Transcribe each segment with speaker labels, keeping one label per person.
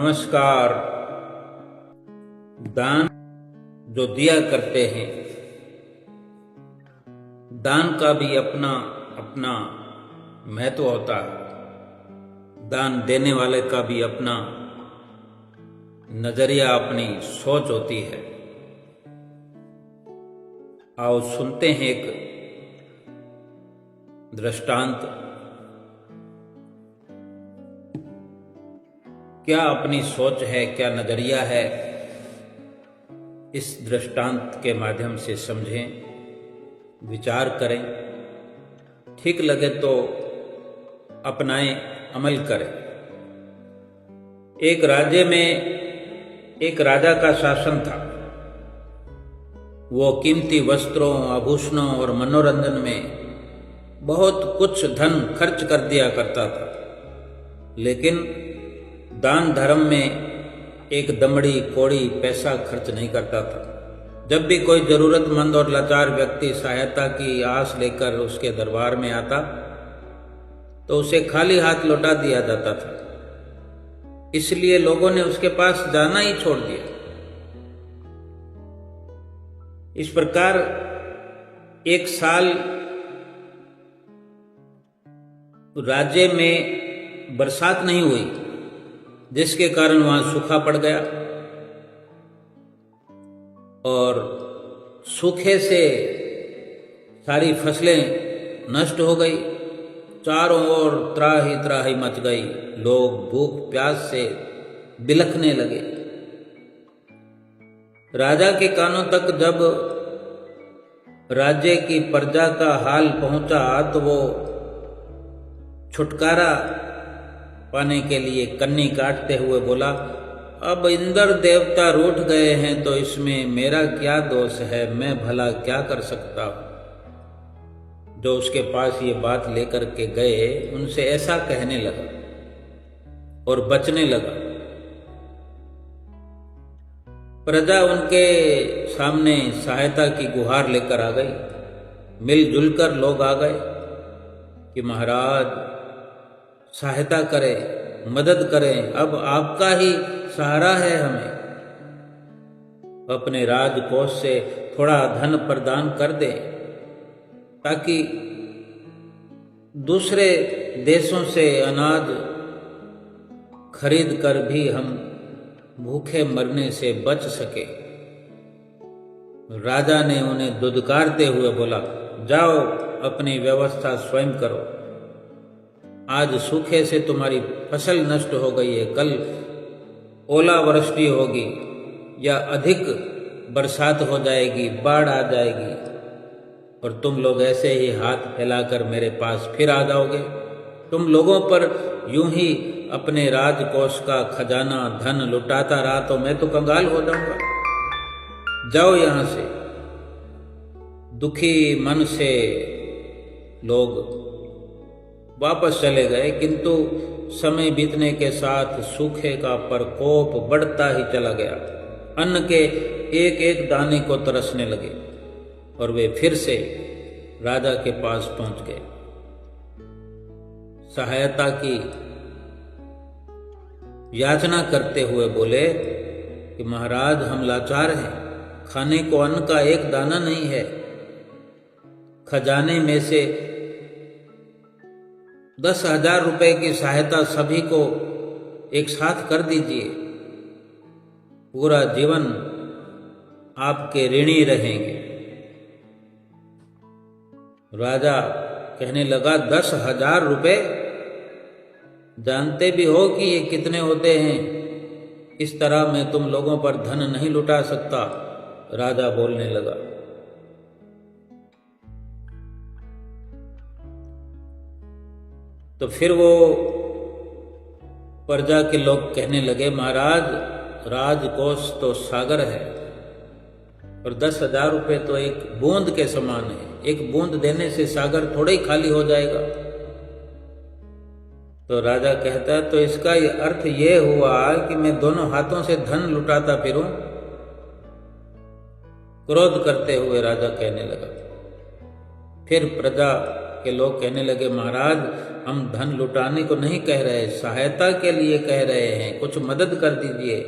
Speaker 1: नमस्कार। दान जो दिया करते हैं, दान का भी अपना अपना महत्व होता है। दान देने वाले का भी अपना नजरिया, अपनी सोच होती है। आओ सुनते हैं एक दृष्टांत। क्या अपनी सोच है, क्या नजरिया है, इस दृष्टांत के माध्यम से समझें, विचार करें, ठीक लगे तो अपनाएं, अमल करें। एक राज्य में एक राजा का शासन था। वो कीमती वस्त्रों, आभूषणों और मनोरंजन में बहुत कुछ धन खर्च कर दिया करता था, लेकिन दान धर्म में एक दमड़ी कौड़ी पैसा खर्च नहीं करता था। जब भी कोई जरूरतमंद और लाचार व्यक्ति सहायता की आस लेकर उसके दरबार में आता तो उसे खाली हाथ लौटा दिया जाता था। इसलिए लोगों ने उसके पास जाना ही छोड़ दिया। इस प्रकार एक साल राज्य में बरसात नहीं हुई, जिसके कारण वहां सूखा पड़ गया और सूखे से सारी फसलें नष्ट हो गई। चारों ओर त्राही त्राही मच गई। लोग भूख प्यास से बिलखने लगे। राजा के कानों तक जब राज्य की प्रजा का हाल पहुंचा तो वो छुटकारा पाने के लिए कन्नी काटते हुए बोला, अब इंद्र देवता रूठ गए हैं तो इसमें मेरा क्या दोष है, मैं भला क्या कर सकता हूं। जो उसके पास ये बात लेकर के गए उनसे ऐसा कहने लगा और बचने लगा। प्रजा उनके सामने सहायता की गुहार लेकर आ गई। मिलजुल कर लोग आ गए कि महाराज सहायता करें, मदद करें, अब आपका ही सहारा है हमें। अपने राजकोष से थोड़ा धन प्रदान कर दें ताकि दूसरे देशों से अनाज खरीद कर भी हम भूखे मरने से बच सके। राजा ने उन्हें दुदकारते हुए बोला, जाओ अपनी व्यवस्था स्वयं करो। आज सूखे से तुम्हारी फसल नष्ट हो गई है, कल ओलावृष्टि होगी या अधिक बरसात हो जाएगी, बाढ़ आ जाएगी और तुम लोग ऐसे ही हाथ फैलाकर मेरे पास फिर आ जाओगे। तुम लोगों पर यूं ही अपने राजकोष का खजाना धन लुटाता रहा तो मैं तो कंगाल हो जाऊंगा। जाओ यहां से। दुखी मन से लोग वापस चले गए, किंतु समय बीतने के साथ सूखे का प्रकोप बढ़ता ही चला गया। अन्न के एक एक दाने को तरसने लगे और वे फिर से राजा के पास पहुंच गए। सहायता की याचना करते हुए बोले कि महाराज हम लाचार हैं, खाने को अन्न का एक दाना नहीं है। खजाने में से 10,000 रुपए की सहायता सभी को एक साथ कर दीजिए। पूरा जीवन आपके ऋणी रहेंगे। राजा कहने लगा, 10,000 रुपए? जानते भी हो कि ये कितने होते हैं? इस तरह मैं तुम लोगों पर धन नहीं लुटा सकता। राजा बोलने लगा। तो फिर वो प्रजा के लोग कहने लगे, महाराज राजकोष तो सागर है और 10,000 रुपये तो एक बूंद के समान है। एक बूंद देने से सागर थोड़ा ही खाली हो जाएगा। तो राजा कहता, तो इसका अर्थ ये हुआ कि मैं दोनों हाथों से धन लुटाता फिरूं? क्रोध करते हुए राजा कहने लगा। फिर प्रजा कि लोग कहने लगे, महाराज हम धन लुटाने को नहीं कह रहे, सहायता के लिए कह रहे हैं, कुछ मदद कर दीजिए।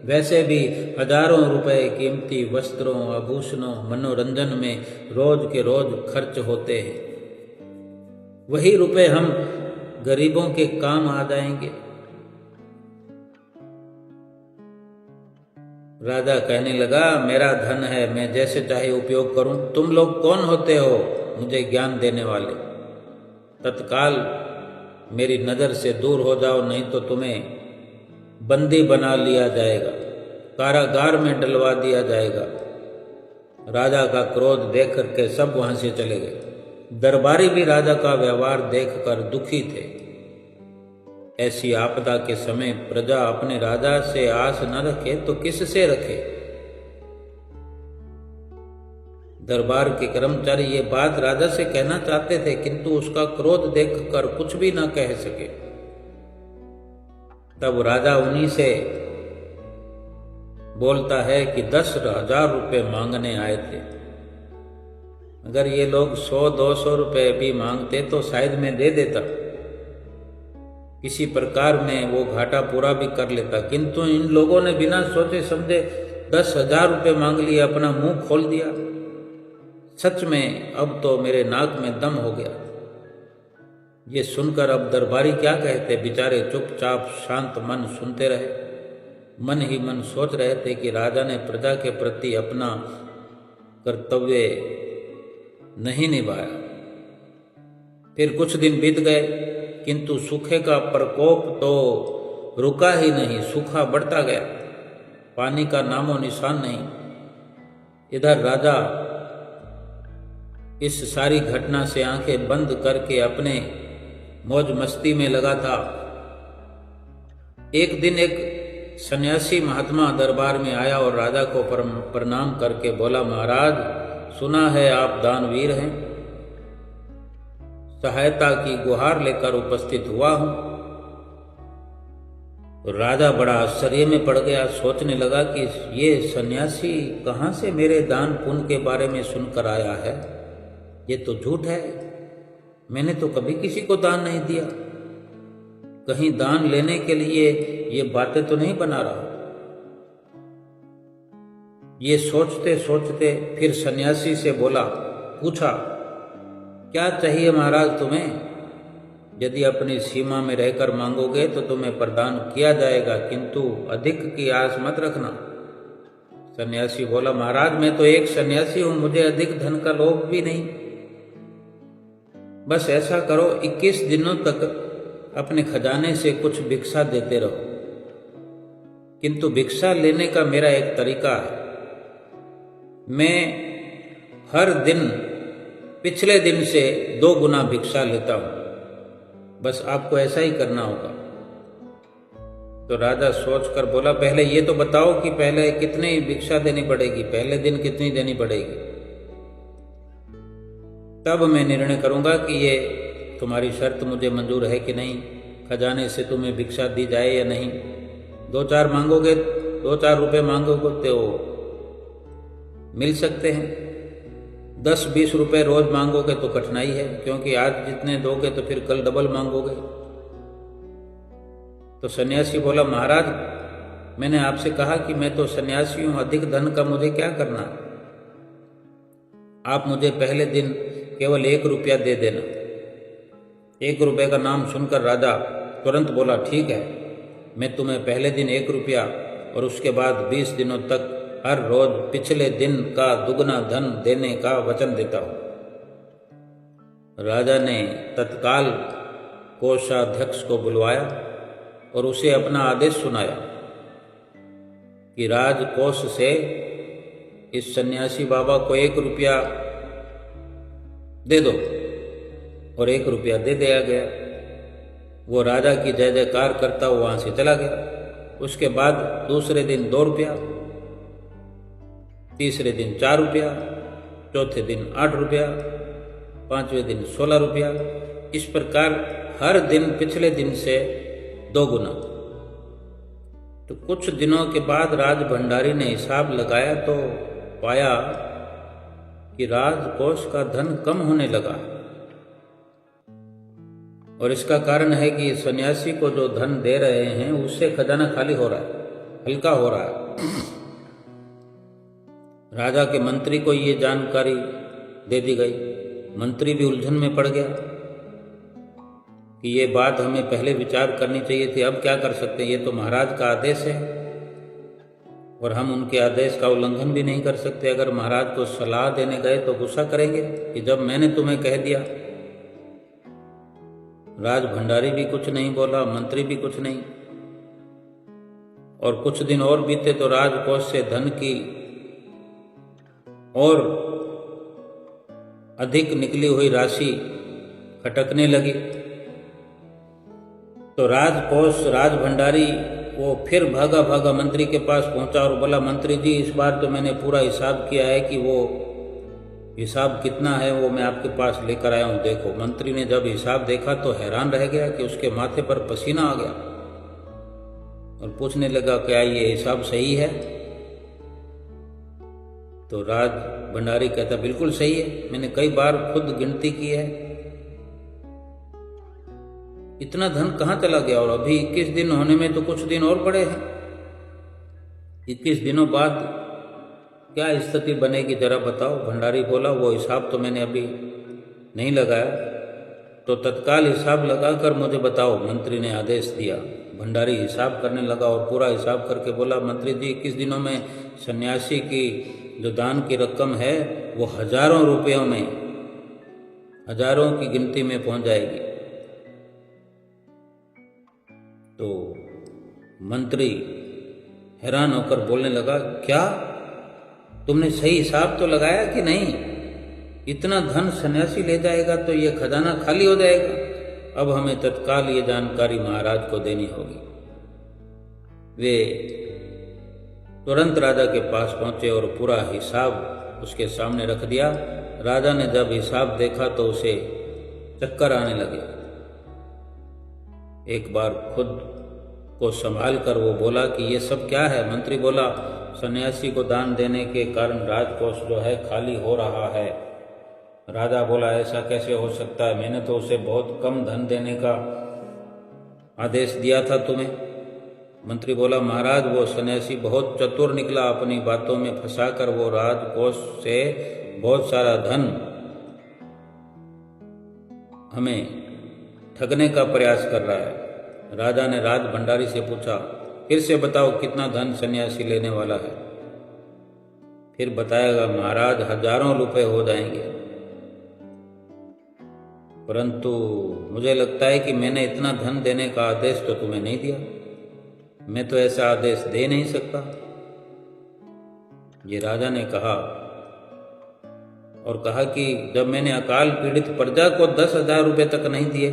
Speaker 1: वैसे भी हजारों रुपए कीमती वस्त्रों, आभूषणों, मनोरंजन में रोज के रोज खर्च होते हैं, वही रुपए हम गरीबों के काम आ जाएंगे। राजा कहने लगा, मेरा धन है, मैं जैसे चाहे उपयोग करूं, तुम लोग कौन होते हो मुझे ज्ञान देने वाले? तत्काल मेरी नज़र से दूर हो जाओ, नहीं तो तुम्हें बंदी बना लिया जाएगा, कारागार में डलवा दिया जाएगा। राजा का क्रोध देख करके सब वहां से चले गए। दरबारी भी राजा का व्यवहार देखकर दुखी थे। ऐसी आपदा के समय प्रजा अपने राजा से आस न रखे तो किससे रखे? दरबार के कर्मचारी ये बात राजा से कहना चाहते थे, किंतु उसका क्रोध देखकर कुछ भी न कह सके। तब राजा उन्हीं से बोलता है कि 10,000 रुपये मांगने आए थे। अगर ये लोग 100-200 रुपये भी मांगते तो शायद मैं दे देता, किसी प्रकार में वो घाटा पूरा भी कर लेता, किंतु इन लोगों ने बिना सोचे समझे 10,000 रुपये मांग लिए, अपना मुंह खोल दिया। सच में अब तो मेरे नाक में दम हो गया। ये सुनकर अब दरबारी क्या कहते, बेचारे चुपचाप शांत मन सुनते रहे। मन ही मन सोच रहे थे कि राजा ने प्रजा के प्रति अपना कर्तव्य नहीं निभाया। फिर कुछ दिन बीत गए, किंतु सूखे का प्रकोप तो रुका ही नहीं, सूखा बढ़ता गया, पानी का नामो निशान नहीं। इधर राजा इस सारी घटना से आंखें बंद करके अपने मौज मस्ती में लगा था। एक दिन एक सन्यासी महात्मा दरबार में आया और राजा को प्रणाम करके बोला, महाराज सुना है आप दानवीर हैं, सहायता की गुहार लेकर उपस्थित हुआ हूं। तो राजा बड़ा आश्चर्य में पड़ गया, सोचने लगा कि ये सन्यासी कहां से मेरे दान पुण्य के बारे में सुनकर आया है। ये तो झूठ है, मैंने तो कभी किसी को दान नहीं दिया, कहीं दान लेने के लिए ये बातें तो नहीं बना रहा। ये सोचते सोचते फिर सन्यासी से बोला, पूछा, क्या चाहिए महाराज तुम्हें? यदि अपनी सीमा में रहकर मांगोगे तो तुम्हें प्रदान किया जाएगा, किंतु अधिक की आस मत रखना। सन्यासी बोला, महाराज मैं तो एक सन्यासी हूं, मुझे अधिक धन का लोभ भी नहीं। बस ऐसा करो, 21 दिनों तक अपने खजाने से कुछ भिक्षा देते रहो, किंतु भिक्षा लेने का मेरा एक तरीका है। मैं हर दिन पिछले दिन से 2 गुना भिक्षा लेता हूं, बस आपको ऐसा ही करना होगा। तो राजा सोचकर बोला, पहले ये तो बताओ कि पहले कितनी भिक्षा देनी पड़ेगी, पहले दिन कितनी देनी पड़ेगी, तब मैं निर्णय करूंगा कि ये तुम्हारी शर्त मुझे मंजूर है कि नहीं, खजाने से तुम्हें भिक्षा दी जाए या नहीं। 2-4 मांगोगे, 2-4 रुपये मांगोगे तो मिल सकते हैं, 10-20 रुपये रोज मांगोगे तो कठिनाई है, क्योंकि आज जितने दोगे तो फिर कल डबल मांगोगे। तो सन्यासी बोला, महाराज मैंने आपसे कहा कि मैं तो सन्यासी हूं, अधिक धन का मुझे क्या करना, आप मुझे पहले दिन केवल 1 रुपया दे देना। 1 रुपये का नाम सुनकर राजा तुरंत बोला, ठीक है, मैं तुम्हें पहले दिन 1 रुपया और उसके बाद 20 दिनों तक हर रोज पिछले दिन का दुगना धन देने का वचन देता हूं। राजा ने तत्काल कोषाध्यक्ष को बुलवाया और उसे अपना आदेश सुनाया कि राजकोष से इस सन्यासी बाबा को 1 रुपया दे दो, और 1 रुपया दे दिया गया। वो राजा की जय जयकार करता हुआ वहां से चला गया। उसके बाद दूसरे दिन 2 रुपया, तीसरे दिन 4 रुपया, चौथे दिन 8 रुपया, 5वें दिन 16 रुपया, इस प्रकार हर दिन पिछले दिन से 2 गुना। तो कुछ दिनों के बाद राज भंडारी ने हिसाब लगाया तो पाया कि राजकोष का धन कम होने लगा। और इसका कारण है कि सन्यासी को जो धन दे रहे हैं उससे खजाना खाली हो रहा है, हल्का हो रहा है। राजा के मंत्री को ये जानकारी दे दी गई। मंत्री भी उलझन में पड़ गया कि ये बात हमें पहले विचार करनी चाहिए थी, अब क्या कर सकते हैं, ये तो महाराज का आदेश है और हम उनके आदेश का उल्लंघन भी नहीं कर सकते। अगर महाराज को सलाह देने गए तो गुस्सा करेंगे कि जब मैंने तुम्हें कह दिया। राज भंडारी भी कुछ नहीं बोला, मंत्री भी कुछ नहीं। और कुछ दिन और बीते तो राजकोष से धन की और अधिक निकली हुई राशि खटकने लगी। तो राज भंडारी वो फिर भागा भागा मंत्री के पास पहुंचा और बोला, मंत्री जी इस बार तो मैंने पूरा हिसाब किया है कि वो हिसाब कितना है वो मैं आपके पास लेकर आया हूं, देखो। मंत्री ने जब हिसाब देखा तो हैरान रह गया कि उसके माथे पर पसीना आ गया और पूछने लगा, क्या ये हिसाब सही है? तो राज भंडारी कहता, बिल्कुल सही है, मैंने कई बार खुद गिनती की है। इतना धन कहाँ चला गया? और अभी 21 दिन होने में तो कुछ दिन और पड़े हैं। 21 दिनों बाद क्या स्थिति बनेगी जरा बताओ। भंडारी बोला, वो हिसाब तो मैंने अभी नहीं लगाया, तो तत्काल हिसाब लगाकर मुझे बताओ, मंत्री ने आदेश दिया। भंडारी हिसाब करने लगा और पूरा हिसाब करके बोला, मंत्री जी 21 दिनों में सन्यासी की जो दान की रकम है वो हजारों रुपयों में, हजारों की गिनती में पहुंच जाएगी। तो मंत्री हैरान होकर बोलने लगा, क्या तुमने सही हिसाब तो लगाया कि नहीं? इतना धन सन्यासी ले जाएगा तो ये खजाना खाली हो जाएगा। अब हमें तत्काल ये जानकारी महाराज को देनी होगी। वे तुरंत राजा के पास पहुंचे और पूरा हिसाब उसके सामने रख दिया। राजा ने जब हिसाब देखा तो उसे चक्कर आने लगे। एक बार खुद को संभाल कर वो बोला कि ये सब क्या है? मंत्री बोला, सन्यासी को दान देने के कारण राजकोष जो है खाली हो रहा है। राजा बोला, ऐसा कैसे हो सकता है? मैंने तो उसे बहुत कम धन देने का आदेश दिया था तुम्हें। मंत्री बोला, महाराज वो सन्यासी बहुत चतुर निकला, अपनी बातों में फंसाकर वो राजकोष से बहुत सारा धन हमें ठगने का प्रयास कर रहा है। राजा ने राज भंडारी से पूछा, फिर से बताओ कितना धन सन्यासी लेने वाला है? फिर बताएगा, महाराज हजारों रुपए हो जाएंगे। परंतु मुझे लगता है कि मैंने इतना धन देने का आदेश तो तुम्हें नहीं दिया, मैं तो ऐसा आदेश दे नहीं सकता। ये राजा ने कहा और कहा कि जब मैंने अकाल पीड़ित प्रजा को 10,000 रुपए तक नहीं दिए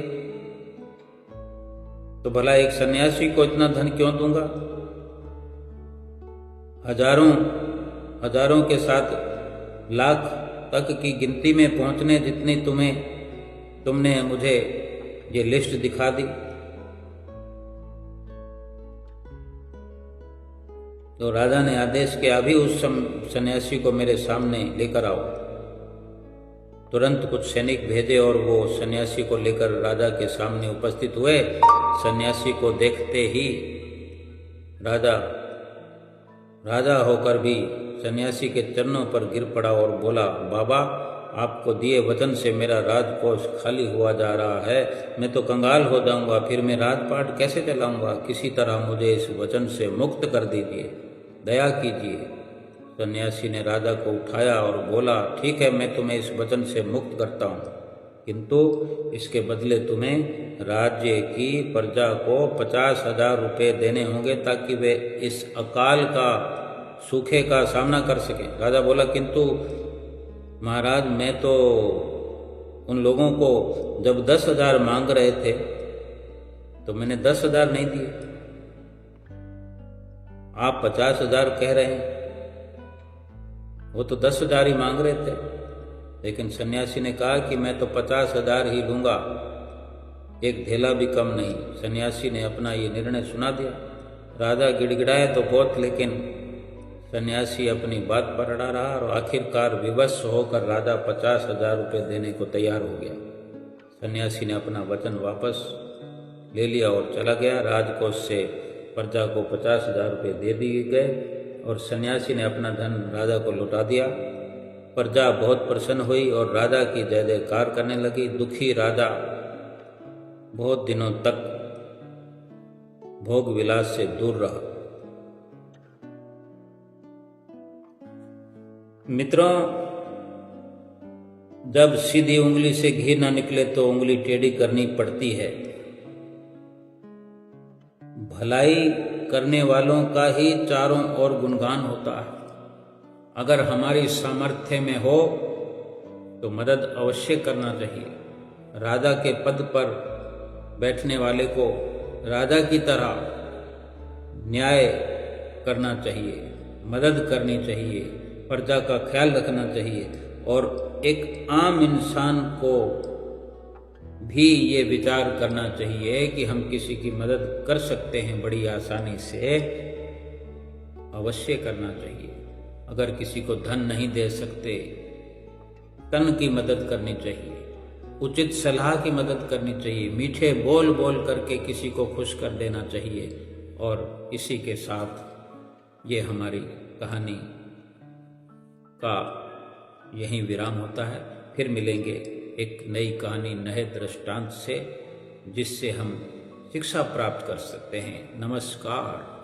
Speaker 1: तो भला एक सन्यासी को इतना धन क्यों दूंगा? हजारों के साथ लाख तक की गिनती में पहुंचने जितनी तुमने मुझे ये लिस्ट दिखा दी। तो राजा ने आदेश किया, अभी उस सन्यासी को मेरे सामने लेकर आओ। तुरंत कुछ सैनिक भेजे और वो सन्यासी को लेकर राजा के सामने उपस्थित हुए। सन्यासी को देखते ही राजा होकर भी सन्यासी के चरणों पर गिर पड़ा और बोला, बाबा आपको दिए वचन से मेरा राजकोष खाली हुआ जा रहा है, मैं तो कंगाल हो जाऊंगा, फिर मैं राजपाट कैसे चलाऊंगा? किसी तरह मुझे इस वचन से मुक्त कर दीजिए, दया कीजिए। सन्यासी ने राजा को उठाया और बोला, ठीक है, मैं तुम्हें इस वचन से मुक्त करता हूँ, किंतु इसके बदले तुम्हें राज्य की प्रजा को 50,000 रुपये देने होंगे ताकि वे इस अकाल का, सूखे का सामना कर सकें। राजा बोला, किंतु महाराज मैं तो उन लोगों को जब 10,000 मांग रहे थे तो मैंने 10,000 नहीं दिए, आप 50,000 कह रहे हैं, वो तो 10,000 ही मांग रहे थे। लेकिन सन्यासी ने कहा कि मैं तो 50,000 ही लूंगा, एक धेला भी कम नहीं। सन्यासी ने अपना ये निर्णय सुना दिया। राजा गिड़गिड़ाए तो बहुत, लेकिन सन्यासी अपनी बात पर अड़ा रहा और आखिरकार विवश होकर राजा 50,000 रुपये देने को तैयार हो गया। सन्यासी ने अपना वचन वापस ले लिया और चला गया। राजकोष से प्रजा को 50,000 रुपये दे दिए गए और सन्यासी ने अपना धन राजा को लौटा दिया। प्रजा बहुत प्रसन्न हुई और राजा की जय जयकार करने लगी। दुखी राजा बहुत दिनों तक भोग विलास से दूर रहा। मित्रों, जब सीधी उंगली से घी न निकले तो उंगली टेढ़ी करनी पड़ती है। भलाई करने वालों का ही चारों ओर गुणगान होता है। अगर हमारी सामर्थ्य में हो तो मदद अवश्य करना चाहिए। राजा के पद पर बैठने वाले को राजा की तरह न्याय करना चाहिए, मदद करनी चाहिए, प्रजा का ख्याल रखना चाहिए और एक आम इंसान को भी ये विचार करना चाहिए कि हम किसी की मदद कर सकते हैं बड़ी आसानी से, अवश्य करना चाहिए। अगर किसी को धन नहीं दे सकते, तन की मदद करनी चाहिए, उचित सलाह की मदद करनी चाहिए, मीठे बोल बोल करके किसी को खुश कर देना चाहिए। और इसी के साथ ये हमारी कहानी का यहीं विराम होता है। फिर मिलेंगे एक नई कहानी, नए दृष्टांत से, जिससे हम शिक्षा प्राप्त कर सकते हैं। नमस्कार।